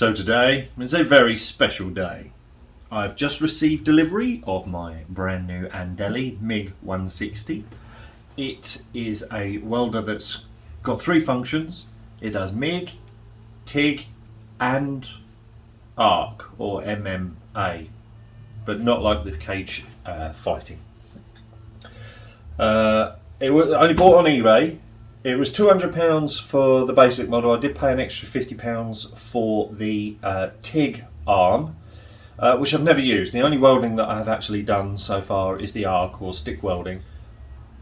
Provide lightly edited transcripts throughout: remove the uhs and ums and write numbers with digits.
So today is a very special day. I've just received delivery of my brand new Andeli Mig 160. It is a welder that's got three functions. It does MIG, TIG and arc or MMA, but not like the cage fighting. It was only bought on eBay. It was £200 for the basic model. I did pay an extra £50 for the TIG arm, which I've never used. The only welding that I have actually done so far is the arc or stick welding.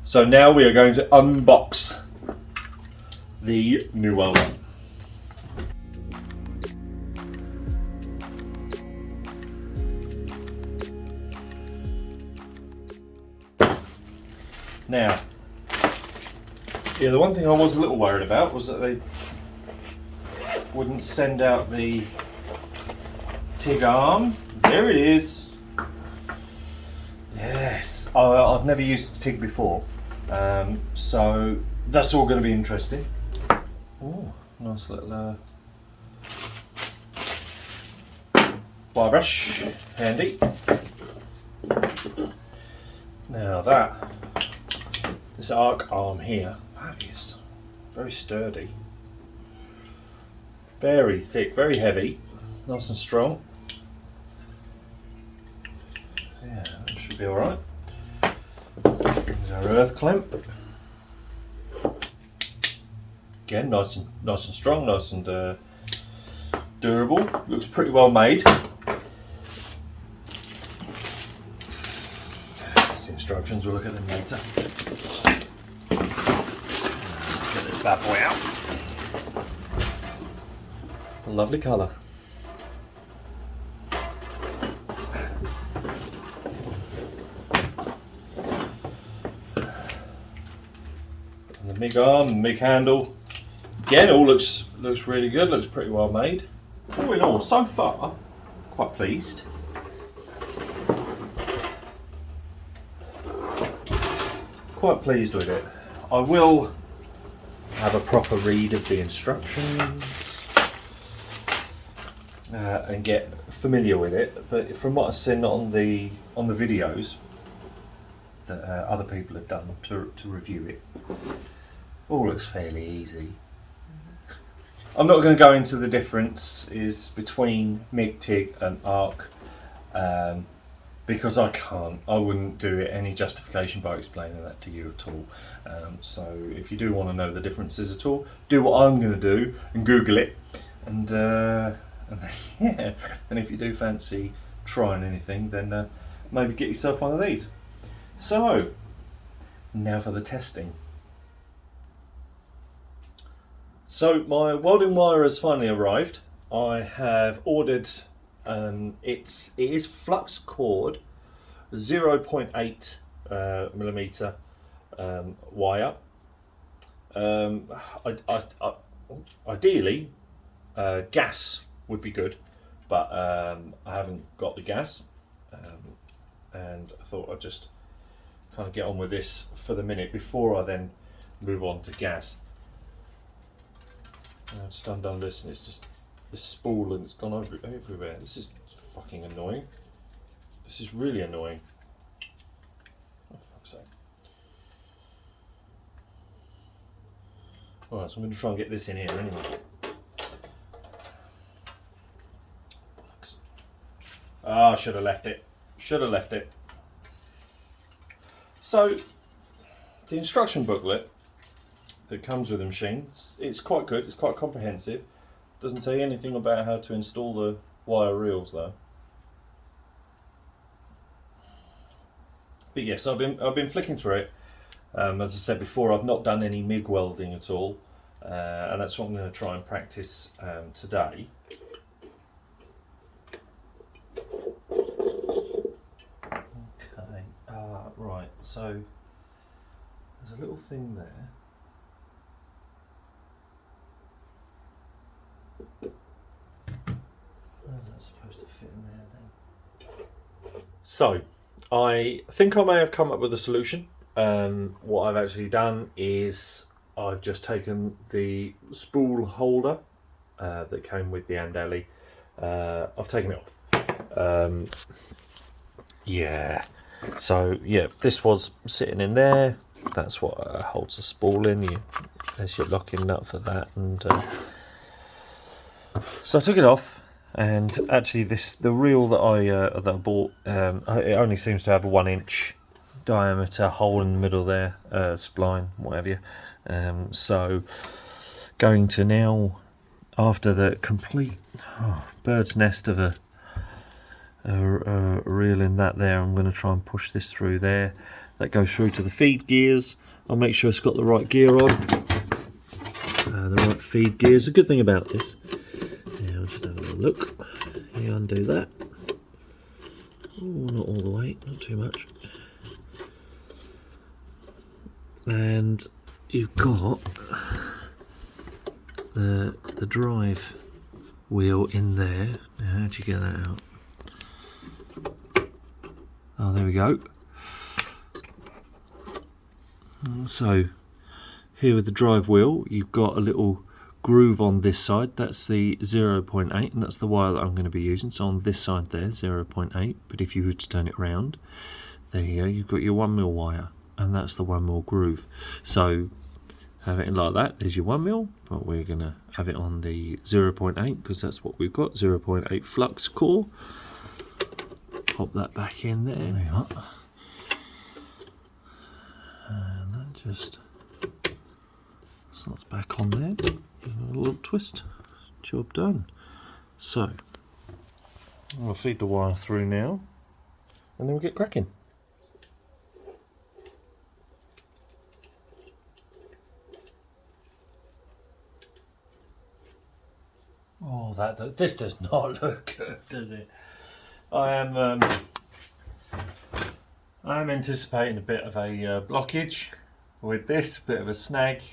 So now we are going to unbox the new welder. Now, yeah, the one thing I was a little worried about was that they wouldn't send out the TIG arm. There it is. Yes, I've never used TIG before, so that's all going to be interesting. Oh, nice little wire brush, handy. Now this arc arm here, that is very sturdy, very thick, very heavy, nice and strong. Yeah, that should be alright. There's our earth clamp. Again, nice and strong, nice and durable. Looks pretty well made. There's the instructions, we'll look at them later. Let's get this bad boy out. A lovely colour. And the MIG arm, MIG handle. Again, all looks really good. Looks pretty well made. All in all, so far, quite pleased. Quite pleased with it. I will have a proper read of the instructions and get familiar with it. But from what I've seen on the videos that other people have done to review it, all looks fairly easy. I'm not going to go into the differences between MIG, TIG and arc because I can't. I wouldn't do it any justification by explaining that to you at all. So if you do want to know the differences at all, do what I'm going to do and Google it. And yeah, and if you do fancy trying anything, then maybe get yourself one of these. So now for the testing. So my welding wire has finally arrived. I have ordered, it is flux cord 0.8 millimeter wire. Ideally, gas would be good, but I haven't got the gas, and I thought I'd just kind of get on with this for the minute before I then move on to gas. I've just undone this and it's just this spool and it's gone everywhere. This is fucking annoying. This is really annoying. Oh, fuck's sake. Alright, so I'm going to try and get this in here anyway. Ah, should have left it. Should have left it. So, the instruction booklet that comes with the machine, it's quite good, it's quite comprehensive. Doesn't tell you anything about how to install the wire reels though. But yes, I've been flicking through it. As I said before, I've not done any MIG welding at all, and that's what I'm going to try and practice today. Okay, right, so there's a little thing there. How's that supposed to fit in there then? So, I think I may have come up with a solution. What I've actually done is I've just taken the spool holder that came with the Andeli I've taken it off. Yeah, so yeah, this was sitting in there. That's what holds the spool in. There's your locking nut for that, and so I took it off. And actually, the reel that I bought, it only seems to have a 1 inch diameter hole in the middle there, spline, whatever you. So going to now, after the complete bird's nest of a reel in that there, I'm going to try and push this through there. That goes through to the feed gears. I'll make sure it's got the right gear on, the right feed gears. The good thing about this, I'll just have a little look. You undo that. Oh, not all the way, not too much. And you've got the drive wheel in there. Now, how'd you get that out? Oh, there we go. So here with the drive wheel, you've got a little groove on this side. That's the 0.8, and that's the wire that I'm going to be using. So on this side there, 0.8. But if you were to turn it round, there you go, you've got your 1mm wire, and that's the 1mm groove. So have it like that, there's your 1mm, but we're going to have it on the 0.8 because that's what we've got, 0.8 flux core. Pop that back in there. There you are. And that just slots back on there. Give it a little twist. Job done. So I'll feed the wire through now, and then we'll get cracking. Oh, this does not look good, does it? I am anticipating a bit of a blockage with this, bit of a snag.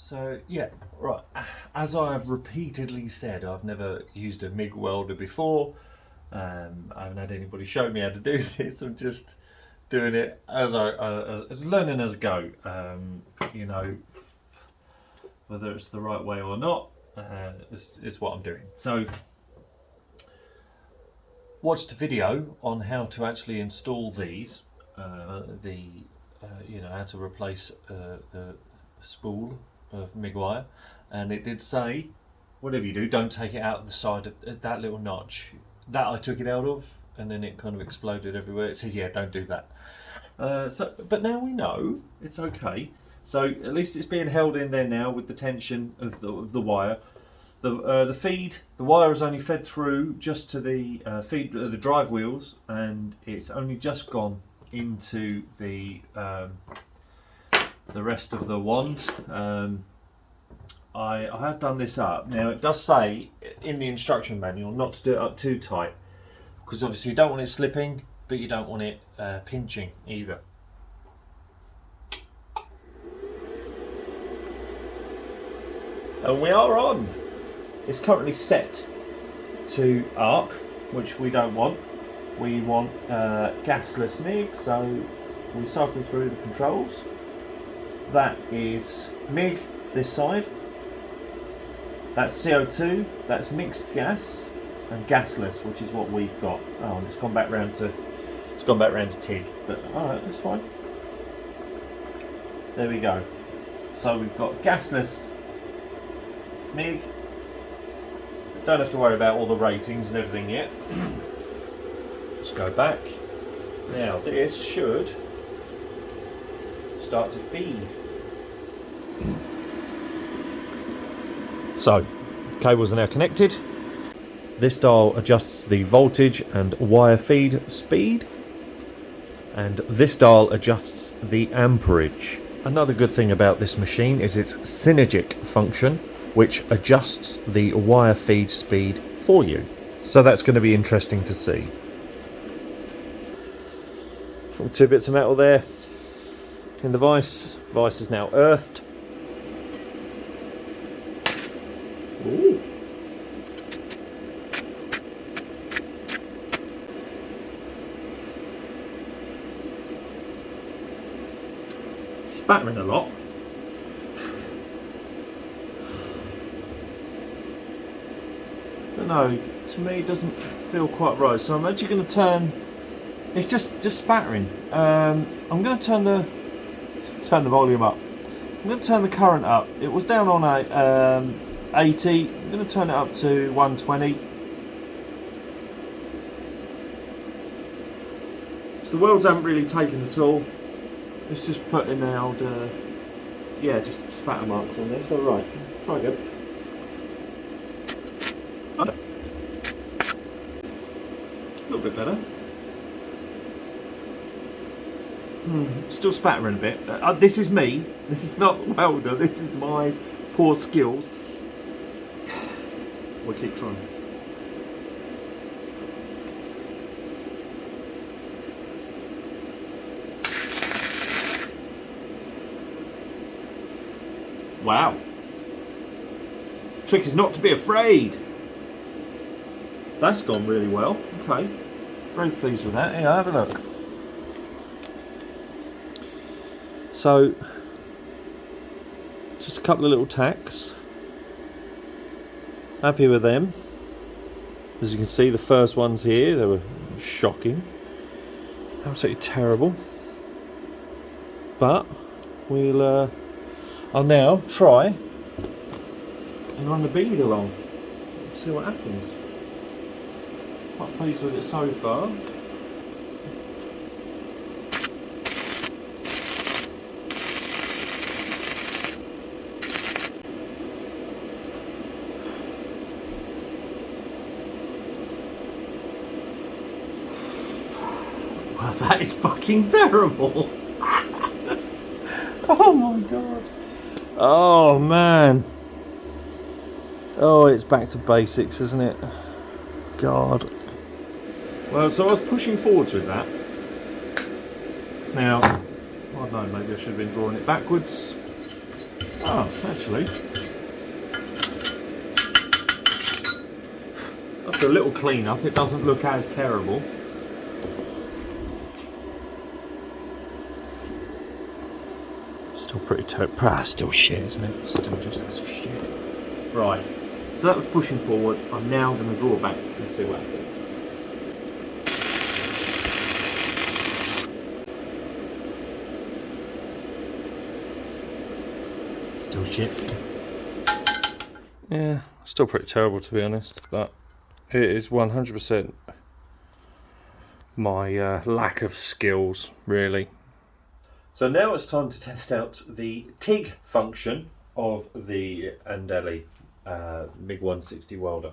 So yeah, right. As I have repeatedly said, I've never used a MIG welder before. I haven't had anybody show me how to do this. I'm just doing it as as learning as I go. You know, whether it's the right way or not, this is what I'm doing. So watched a video on how to actually install these, you know, how to replace the spool of MIG wire, and it did say, whatever you do, don't take it out of the side of that little notch. That I took it out of, and then it kind of exploded everywhere. It said, yeah, don't do that. But now we know it's okay. So at least it's being held in there now with the tension of the wire. The wire is only fed through just to the the drive wheels, and it's only just gone into the rest of the wand. I have done this up. Now it does say in the instruction manual not to do it up too tight, because obviously you don't want it slipping, but you don't want it pinching either. And we are on. It's currently set to arc, which we don't want. We want gasless MIG, so we cycle through the controls. That is MIG this side. That's CO2, that's mixed gas, and gasless, which is what we've got. Oh, and it's gone back round to Tig, but alright, that's fine. There we go. So we've got gasless MIG. Don't have to worry about all the ratings and everything yet. Let's go back. Now this should start to feed. So, cables are now connected. This dial adjusts the voltage and wire feed speed, and this dial adjusts the amperage. Another good thing about this machine is its synergic function, which adjusts the wire feed speed for you. So that's going to be interesting to see. 2 bits of metal there in the vise. Vise is now earthed. Ooh. Spattering a lot. know, to me it doesn't feel quite right. So I'm actually going to turn, it's just spattering. I'm going to turn the volume up. I'm going to turn the current up. It was down on a 80. I'm going to turn it up to 120. So the welds haven't really taken at all. Let's just put in the old, yeah, just spatter marks on there. So right, try again. A little bit better. Still spattering a bit. This is me. This is not Welder. This is my poor skills. We'll keep trying. Wow. Trick is not to be afraid. That's gone really well. Okay. Very pleased with that. Yeah, have a look. So, just a couple of little tacks. Happy with them. As you can see, the first ones here, they were shocking. Absolutely terrible. But, I'll now try and run the bead along and see what happens. Quite pleased with it so far. Well, that is fucking terrible. Oh my god. Oh man. Oh, it's back to basics, isn't it? God. Well, so I was pushing forwards with that. Now, I don't know, maybe I should have been drawing it backwards. Oh, actually. After a little clean up, it doesn't look as terrible. Still pretty still shit, isn't it? Still just as shit. Right, so that was pushing forward. I'm now going to draw back and see what happens. Still shit. Yeah, still pretty terrible to be honest, but it is 100% my lack of skills, really. So now it's time to test out the Tig function of the Andeli Mig 160 welder.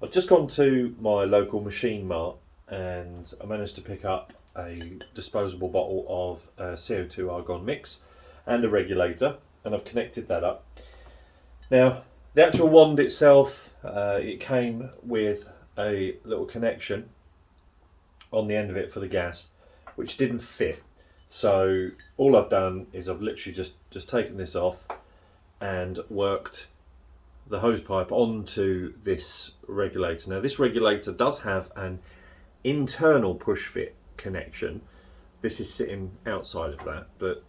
I've just gone to my local machine mart and I managed to pick up a disposable bottle of CO2 argon mix and a regulator, and I've connected that up. Now the actual wand itself, it came with a little connection on the end of it for the gas, which didn't fit. So all I've done is I've literally just taken this off and worked the hose pipe onto this regulator. Now this regulator does have an internal push fit connection. This is sitting outside of that, but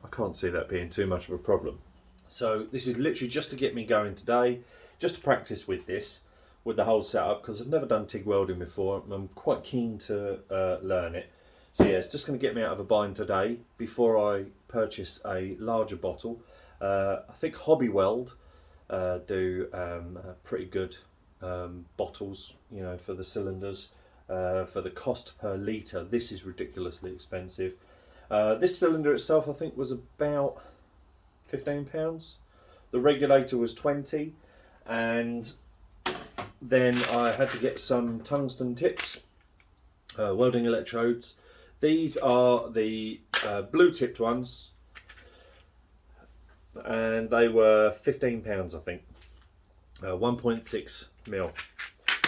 I can't see that being too much of a problem. So this is literally just to get me going today, just to practice with this, with the whole setup, because I've never done TIG welding before and I'm quite keen to learn it. So yeah, it's just going to get me out of a bind today before I purchase a larger bottle. I think Hobby Weld do pretty good bottles, you know, for the cylinders. For the cost per litre, this is ridiculously expensive. This cylinder itself, I think, was about £15. The regulator was 20, and then I had to get some tungsten tips, welding electrodes. These are the blue tipped ones, and they were £15, I think, 1.6 mil.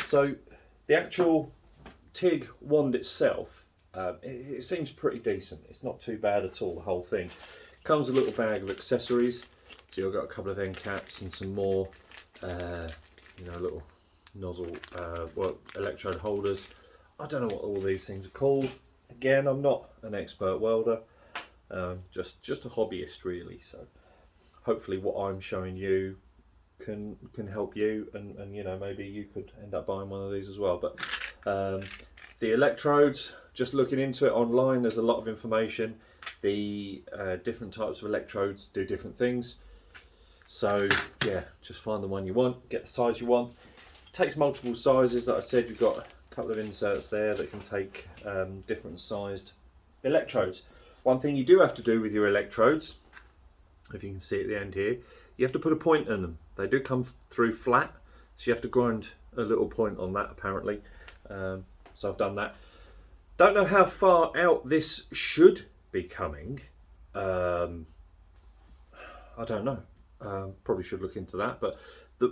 So the actual TIG wand itself, it seems pretty decent. It's not too bad at all, the whole thing. Comes with a little bag of accessories. So you've got a couple of end caps and some more, you know, little nozzle, well, electrode holders. I don't know what all these things are called. Again, I'm not an expert welder, just a hobbyist really. So hopefully what I'm showing you can help you, and you know, maybe you could end up buying one of these as well. But the electrodes, just looking into it online, there's a lot of information. The different types of electrodes do different things. So yeah, just find the one you want, get the size you want. It takes multiple sizes. Like I said, you've got a couple of inserts there that can take different sized electrodes. One thing you do have to do with your electrodes, if you can see at the end here, you have to put a point in them. They do come through flat, so you have to grind a little point on that apparently. So I've done that. Don't know how far out this should be coming. I don't know. Probably should look into that. But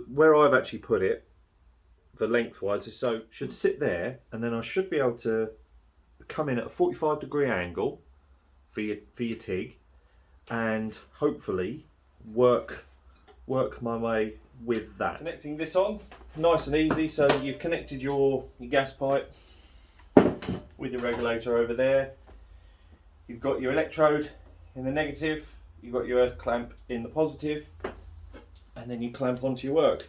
where I've actually put it, the lengthwise, is so should sit there, and then I should be able to come in at a 45-degree angle for your TIG, and hopefully work my way with that. Connecting this on, nice and easy. So you've connected your gas pipe with your regulator over there. You've got your electrode in the negative, you've got your earth clamp in the positive, and then you clamp onto your work.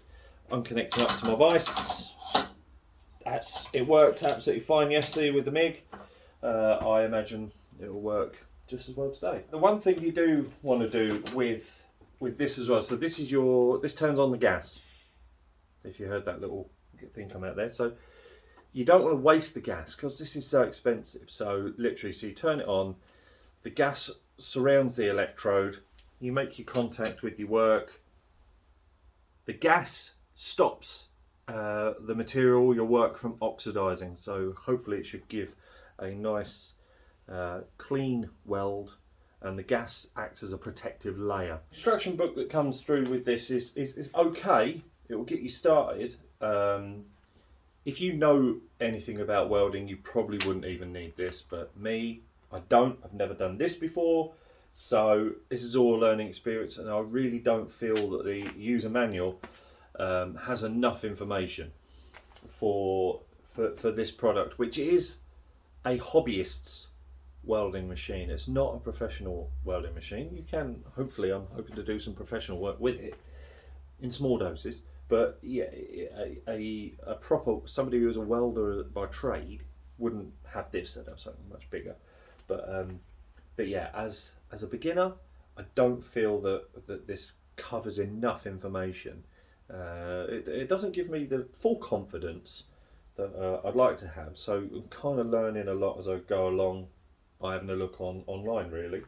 I'm connecting up to my vise. It worked absolutely fine yesterday with the MIG. I imagine it will work just as well today. The one thing you do want to do with this as well, so this turns on the gas. If you heard that little thing come out there, so you don't want to waste the gas because this is so expensive. So literally, so you turn it on, the gas surrounds the electrode, you make your contact with your work, the gas stops the material, your work, from oxidizing. So hopefully it should give a nice clean weld, and the gas acts as a protective layer. Instruction book that comes through with this is okay. It will get you started. If you know anything about welding, you probably wouldn't even need this, but me, I don't. I've never done this before, so this is all a learning experience, and I really don't feel that the user manual has enough information for this product, which is a hobbyist's welding machine. It's not a professional welding machine. You can, hopefully, I'm hoping to do some professional work with it in small doses. But yeah, a proper, somebody who is a welder by trade wouldn't have this. They'd have something much bigger. But yeah, as a beginner, I don't feel that this covers enough information. It doesn't give me the full confidence that I'd like to have. So I'm kind of learning a lot as I go along by having a look online, really.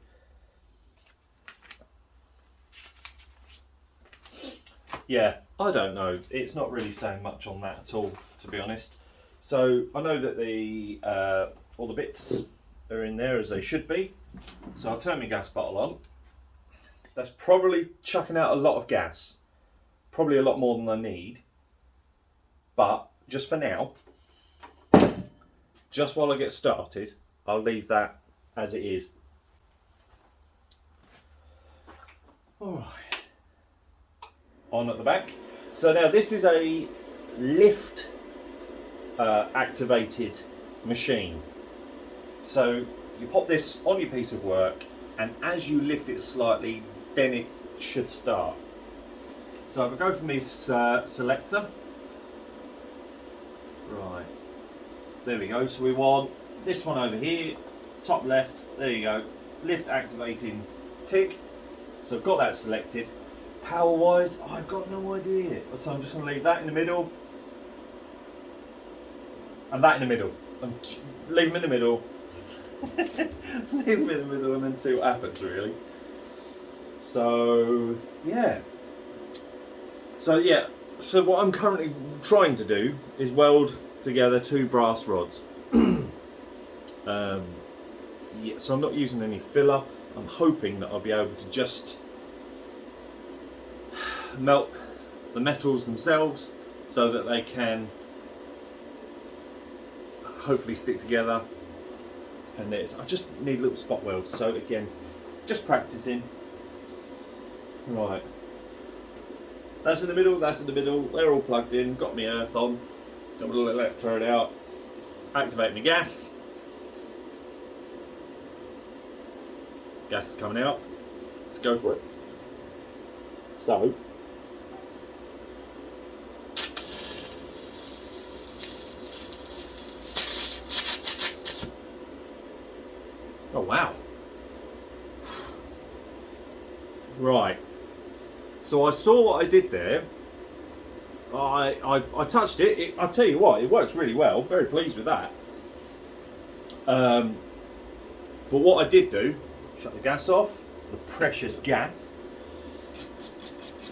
Yeah, I don't know. It's not really saying much on that at all, to be honest. So I know that all the bits are in there as they should be. So I'll turn my gas bottle on. That's probably chucking out a lot of gas. Probably a lot more than I need. But just for now, just while I get started, I'll leave that as it is. Alright. On at the back. So now this is a lift activated machine. So you pop this on your piece of work, and as you lift it slightly, then it should start. So if I go from this selector, right, there we go. So we want this one over here, top left, there you go, lift activating TIG. So I've got that selected. Power wise, I've got no idea. So I'm just going to leave that in the middle and that in the middle. Leave them in the middle. Leave them in the middle and then see what happens, really. So yeah. So what I'm currently trying to do is weld together two brass rods. Yeah, so I'm not using any filler. I'm hoping that I'll be able to just melt the metals themselves so that they can hopefully stick together. And I just need little spot welds. So again, just practicing. Right. That's in the middle, that's in the middle. They're all plugged in. Got my earth on. Got my little electrode out. Activate my gas. Gas is coming out. Let's go for it. So, wow. Right. So I saw what I did there. I touched it. I tell you what, it works really well. Very pleased with that. But what I did do, shut the gas off, the precious gas.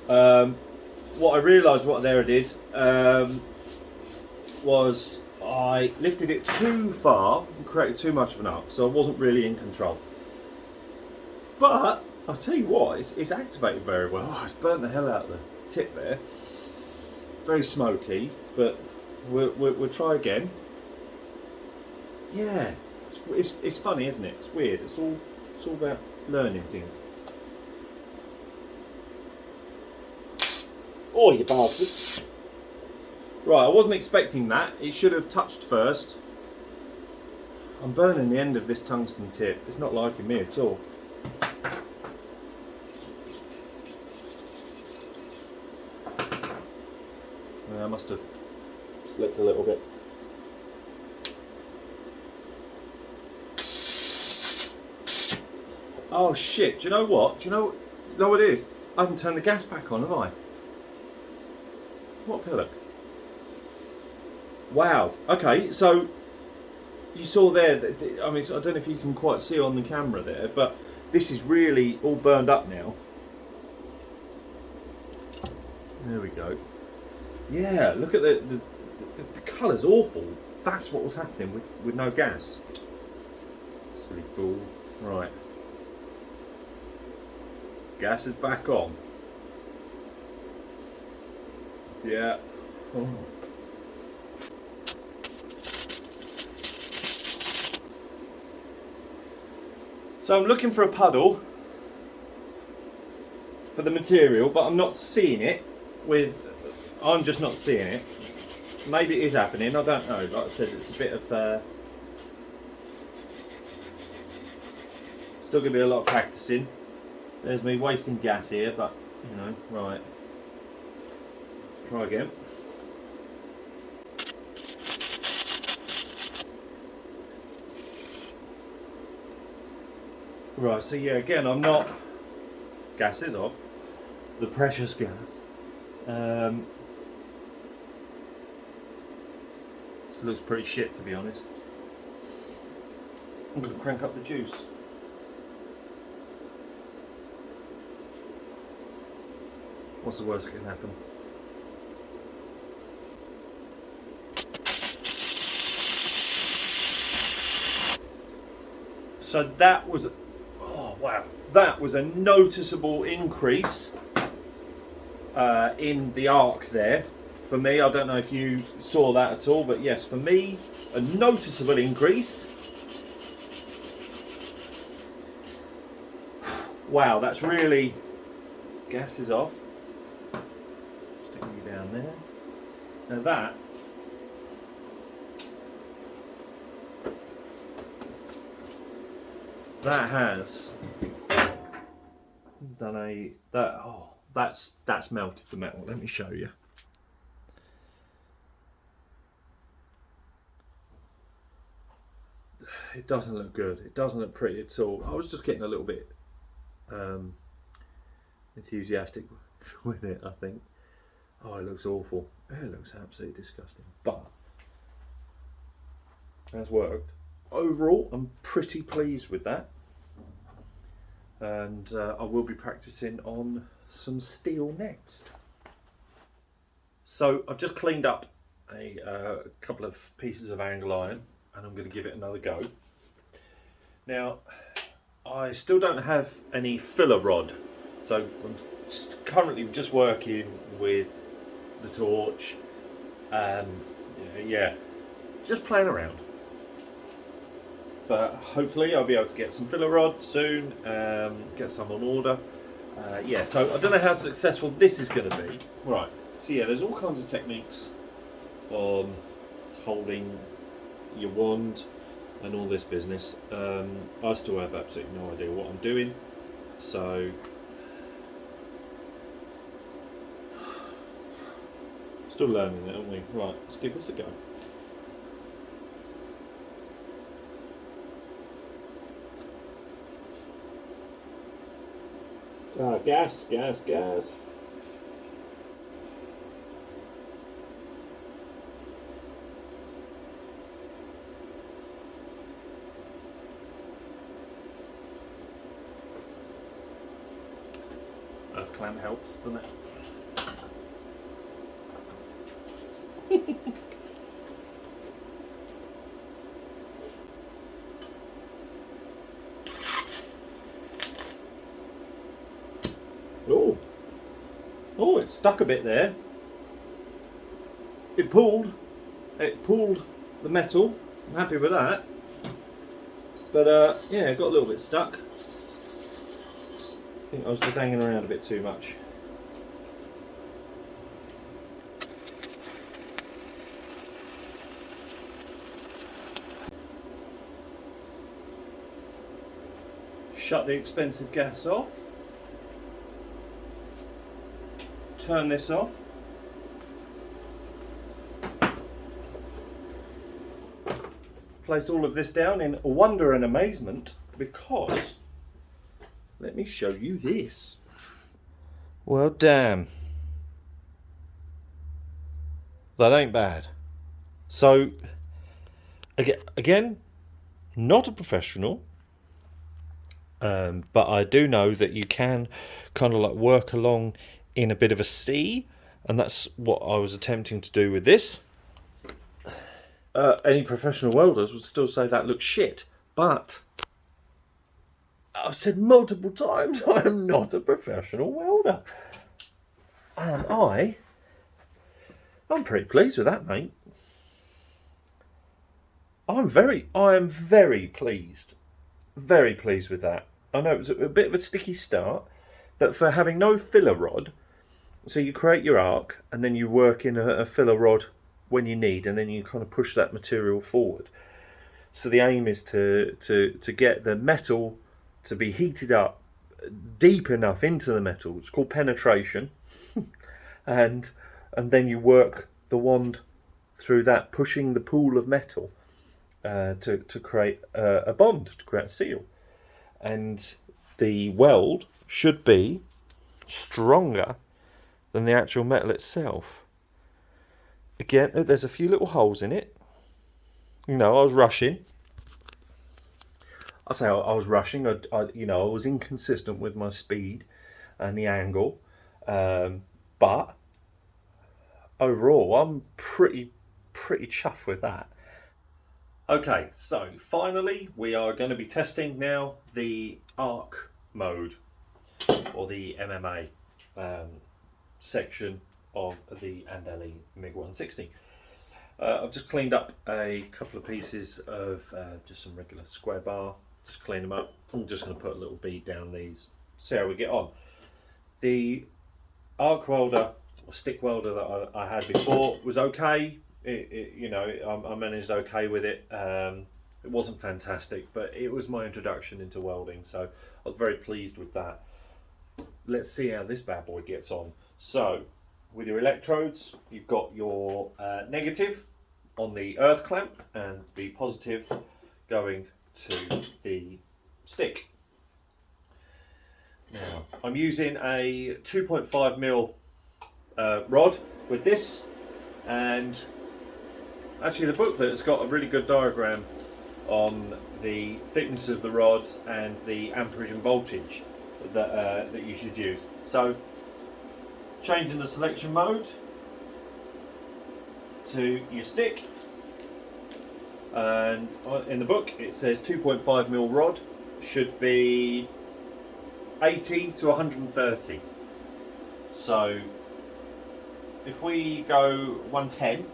What I realised what there I did was I lifted it too far and created too much of an arc, so I wasn't really in control. But I'll tell you what, it's activated very well. Oh, it's burnt the hell out of the tip there. Very smoky, but we'll try again. Yeah, it's funny, isn't it? It's weird. It's all about learning things. Oh, you bastard! Right, I wasn't expecting that. It should have touched first. I'm burning the end of this tungsten tip. It's not liking me at all. I must have slipped a little bit. Oh shit, do you know what? Do you know what it is? I haven't turned the gas back on, have I? What a pillock. Wow, okay, so you saw there, I mean, I don't know if you can quite see on the camera there, but this is really all burned up now. There we go. Yeah, look at the colour's awful. That's what was happening with no gas. Silly fool. Right. Gas is back on. Yeah. Oh. So I'm looking for a puddle for the material, but I'm not seeing it I'm just not seeing it. Maybe it is happening, I don't know. Like I said, it's a bit of still going to be a lot of practicing. There's me wasting gas here, but you know, right. Try again. Right, so yeah, again, I'm not. Gas is off. The precious gas. This looks pretty shit, to be honest. I'm going to crank up the juice. What's the worst that can happen? So that was, oh wow, that was a noticeable increase in the arc there. For me, I don't know if you saw that at all, but yes, for me, a noticeable increase. Wow, that's really, gas is off. Sticking you down there. Now that has done that's melted the metal. Let me show you. It doesn't look good. It doesn't look pretty at all. I was just getting a little bit enthusiastic with it, I think. Oh, it looks awful. It looks absolutely disgusting. But it has worked. Overall, I'm pretty pleased with that. And I will be practicing on some steel next. So I've just cleaned up a couple of pieces of angle iron, and I'm going to give it another go. Now, I still don't have any filler rod, so I'm currently just working with the torch. Yeah, just playing around. But hopefully I'll be able to get some filler rod soon, get some on order. Yeah, so I don't know how successful this is going to be. Right, so yeah, there's all kinds of techniques on holding your wand and all this business. I still have absolutely no idea what I'm doing, so still learning it, aren't we? Right, let's give this a go. Gas, gas, gas. Earth clamp helps, doesn't it? Oh, it stuck a bit there. It pulled the metal. I'm happy with that. But yeah, it got a little bit stuck. I think I was just hanging around a bit too much. Shut the expensive gas off. Turn this off. Place all of this down in wonder and amazement, because let me show you this. Well, damn. That ain't bad. So, again, not a professional, but I do know that you can kind of like work along in a bit of a C, and that's what I was attempting to do with this. Any professional welders would still say that looks shit, but I've said multiple times I am not a professional welder, and I'm pretty pleased with that, mate. I am very pleased with that. I know it was a bit of a sticky start, but for having no filler rod, so you create your arc and then you work in a filler rod when you need, and then you kind of push that material forward. So the aim is to get the metal to be heated up deep enough into the metal. It's called penetration, and then you work the wand through that, pushing the pool of metal to create a bond, to create a seal. And the weld should be stronger than the actual metal itself. Again, there's a few little holes in it. You know, I was rushing. I was rushing. I was inconsistent with my speed and the angle, but overall, I'm pretty chuffed with that. Okay, so finally, we are going to be testing now the arc mode, or the MMA section of the Andeli Mig 160. I've just cleaned up a couple of pieces of just some regular square bar, just clean them up. I'm just going to put a little bead down these, see how we get on. The arc welder, or stick welder that I had before was okay. I managed okay with it. It wasn't fantastic, but it was my introduction into welding, so I was very pleased with that. Let's see how this bad boy gets on. So, with your electrodes, you've got your negative on the earth clamp and the positive going to the stick. Now, I'm using a 2.5mm rod with this, and actually the booklet has got a really good diagram on the thickness of the rods and the amperage and voltage that you should use. So, changing the selection mode to your stick, and in the book it says 2.5mm rod should be 80 to 130. So if we go 110,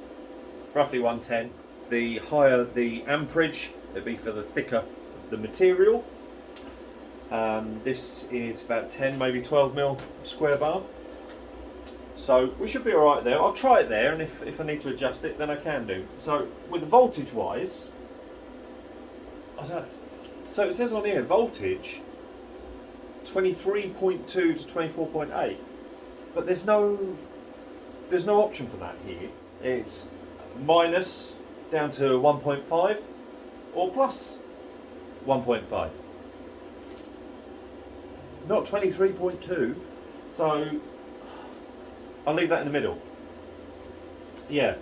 roughly 110, the higher the amperage, it'd be for the thicker the material. This is about 10, maybe 12mm square bar. So we should be alright there. I'll try it there, and if I need to adjust it, then I can do. So with the voltage wise, so it says on here voltage 23.2 to 24.8, but there's no option for that here. It's minus down to 1.5 or plus 1.5. not 23.2. So I'll leave that in the middle. Yeah,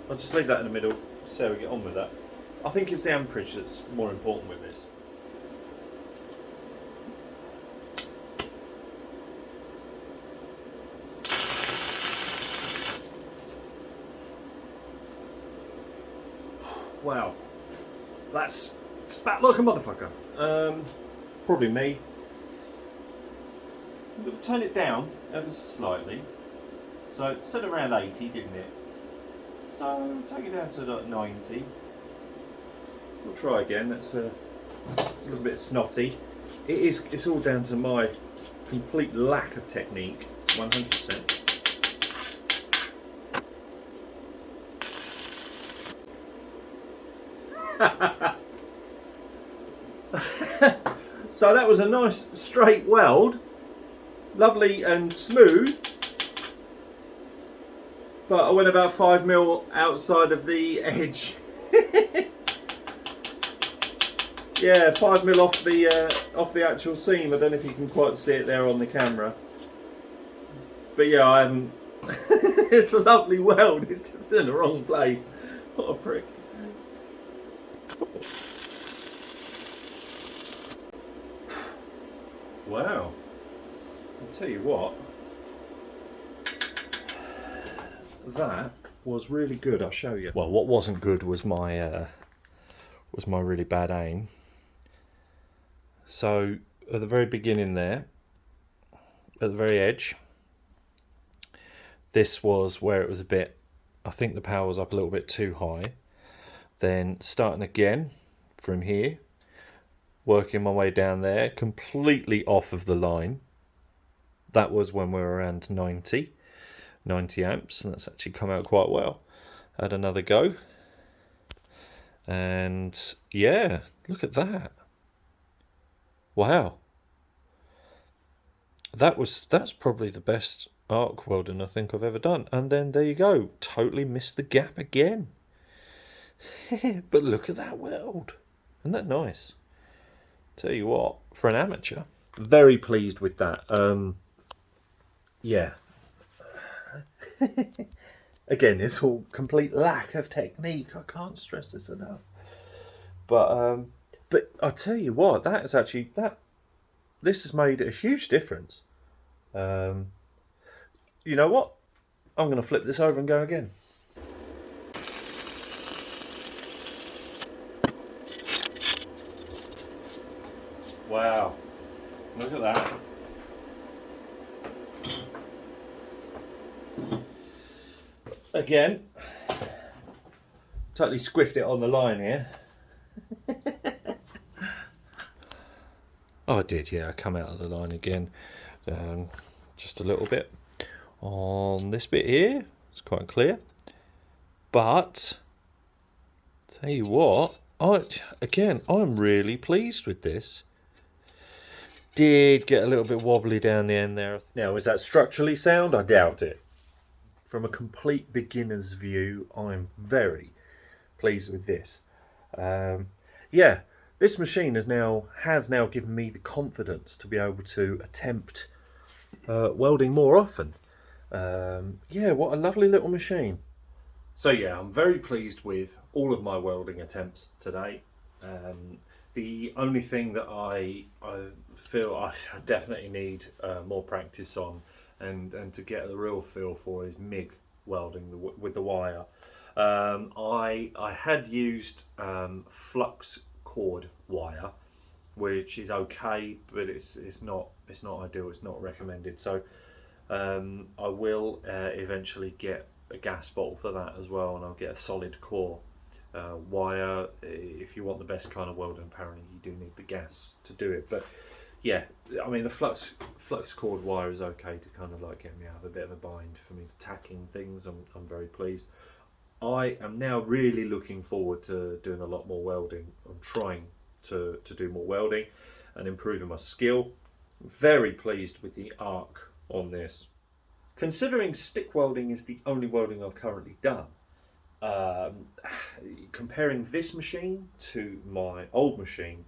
I'll just leave that in the middle, see how we get on with that. I think it's the amperage that's more important with this. Wow, that's spat like a motherfucker. Probably me. I'm going to turn it down ever slightly. So it said around 80, didn't it? So take it down to like 90. We'll try again. It's a little bit snotty. It's all down to my complete lack of technique. 100%. So that was a nice straight weld, lovely and smooth, but I went about 5mm outside of the edge. Yeah, 5mm off the actual seam. I don't know if you can quite see it there on the camera, but yeah, I haven't. It's a lovely weld, it's just in the wrong place. What a prick. Wow, I'll tell you what, that was really good. I'll show you. Well, what wasn't good was my really bad aim. So at the very beginning there, at the very edge, this was where it was a bit, I think the power was up a little bit too high. Then starting again from here, working my way down there, completely off of the line. That was when we were around 90 amps, and that's actually come out quite well. Had another go, and yeah, look at that. Wow, that's probably the best arc welding I think I've ever done. And then there you go, totally missed the gap again. But look at that weld, isn't that nice? Tell you what, for an amateur, very pleased with that. Yeah. Again, it's all complete lack of technique. I can't stress this enough. But I tell you what, that is actually this has made a huge difference. You know what? I'm going to flip this over and go again. Wow, look at that. Again, totally squiffed it on the line here. Oh, I did, yeah, I come out of the line again, just a little bit on this bit here. It's quite clear, but tell you what, I'm really pleased with this. Did get a little bit wobbly down the end there. Now, is that structurally sound? I doubt it. From a complete beginner's view, I'm very pleased with this. Yeah, this machine has now given me the confidence to be able to attempt welding more often. Yeah, what a lovely little machine. So yeah, I'm very pleased with all of my welding attempts today. The only thing that I feel I definitely need more practice on and to get the real feel for is MIG welding with the wire. I had used flux cord wire, which is okay, but it's not ideal. It's not recommended. So I will eventually get a gas bottle for that as well, and I'll get a solid core wire. If you want the best kind of welding, apparently you do need the gas to do it. But yeah, I mean the flux cord wire is okay to kind of like get me out of a bit of a bind for me to tacking things. I'm very pleased. I am now really looking forward to doing a lot more welding. I'm trying to do more welding and improving my skill. Very pleased with the arc on this. Considering stick welding is the only welding I've currently done, comparing this machine to my old machine,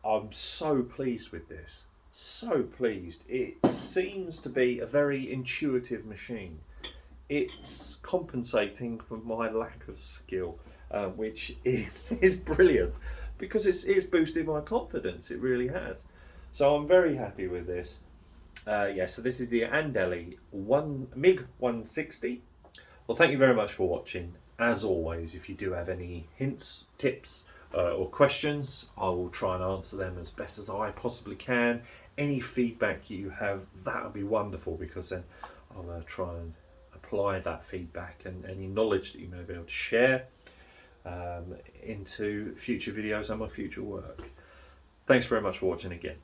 I'm so pleased with this. so pleased. It seems to be a very intuitive machine. It's compensating for my lack of skill, which is brilliant, because it's boosted my confidence. It really has. So I'm very happy with this. Yeah, so this is the Andeli Mig 160. Well, thank you very much for watching. As always, if you do have any hints, tips, or questions, I will try and answer them as best as I possibly can. Any feedback you have, that would be wonderful, because then I'll try and apply that feedback and any knowledge that you may be able to share into future videos and my future work. Thanks very much for watching again.